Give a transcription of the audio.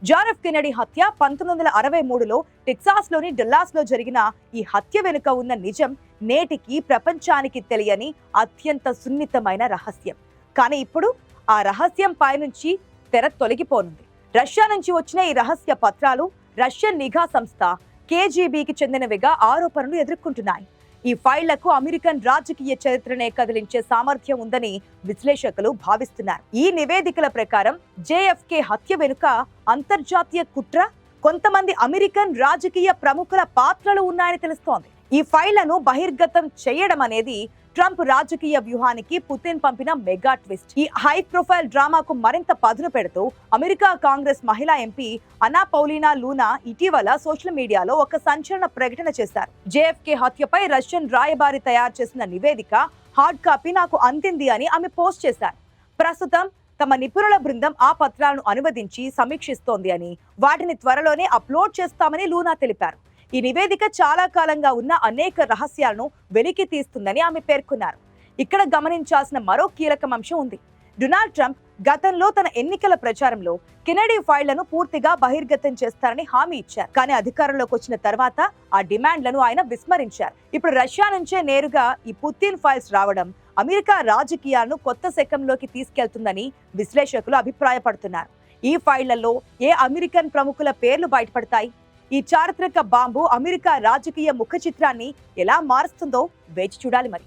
John Kennedy హత్య 1963లో టెక్సాస్లోని డల్లాస్లో జరిగిన ఈ హత్య వెనుక ఉన్న నిజం నేటికి ప్రపంచానికి తెలియని అత్యంత సున్నితమైన రహస్యం. కానీ ఇప్పుడు ఆ రహస్యం పైనుంచి తెర తొలగిపోనుంది. రష్యా నుంచి వచ్చిన ఈ రహస్య పత్రాలు రష్యన్ నిఘా సంస్థ కేజీబీకి చెందినవిగా ఆరోపణలు ఎదుర్కొంటున్నాయి. ఈ ఫైళ్లకు అమెరికన్ రాజకీయ చరిత్రనే కదిలించే సామర్థ్యం ఉందని విశ్లేషకులు భావిస్తున్నారు. ఈ నివేదికల ప్రకారం జేఎఫ్కే హత్య వెనుక అంతర్జాతీయ కుట్ర, కొంతమంది అమెరికన్ రాజకీయ ప్రముఖుల పాత్రలు ఉన్నాయని తెలుస్తోంది. ఈ ఫైళ్లను బహిర్గతం చేయడం అనేది ట్రంప్ రాజకీయ వ్యూహానికి పుతిన్ పంపిన మెగా ట్విస్ట్. ఈ హై ప్రొఫైల్ డ్రామాకు మరింత పదును పెడుతూ అమెరికా కాంగ్రెస్ మహిళా ఎంపీ అనా పౌలీనా లూనా ఇటీవల సోషల్ మీడియాలో ఒక సంచలన ప్రకటన చేశారు. జేఎఫ్కే హత్యపై రష్యన్ రాయబారి తయారు చేసిన నివేదిక హార్డ్ కాపీ నాకు అందింది అని ఆమె పోస్ట్ చేశారు. ప్రస్తుతం తమ నిపుణుల బృందం ఆ పత్రాలను అనువదించి సమీక్షిస్తోంది అని, వాటిని త్వరలోనే అప్లోడ్ చేస్తామని లూనా తెలిపారు. ఈ నివేదిక చాలా కాలంగా ఉన్న అనేక రహస్యాలను వెలికి తీస్తుందని ఆమె పేర్కొన్నారు. ఇక్కడ గమనించాల్సిన మరో కీలక అంశం ఉంది. డొనాల్డ్ ట్రంప్ గతంలో తన ఎన్నికల ప్రచారంలో కెనడీ ఫైళ్లను పూర్తిగా బహిర్గతం చేస్తారని హామీ ఇచ్చారు. కానీ అధికారంలోకి వచ్చిన తర్వాత ఆ డిమాండ్లను ఆయన విస్మరించారు. ఇప్పుడు రష్యా నుంచే నేరుగా ఈ పుతిన్ ఫైల్స్ రావడం అమెరికా రాజకీయాలను కొత్త శకంలోకి తీసుకెళ్తుందని విశ్లేషకులు అభిప్రాయపడుతున్నారు. ఈ ఫైళ్లలో ఏ అమెరికన్ ప్రముఖుల పేర్లు బయటపడతాయి? ఈ చారిత్రక బాంబు అమెరికా రాజకీయ ముఖ చిత్రాన్ని ఎలా మారుస్తుందో వేచి చూడాలి మరి.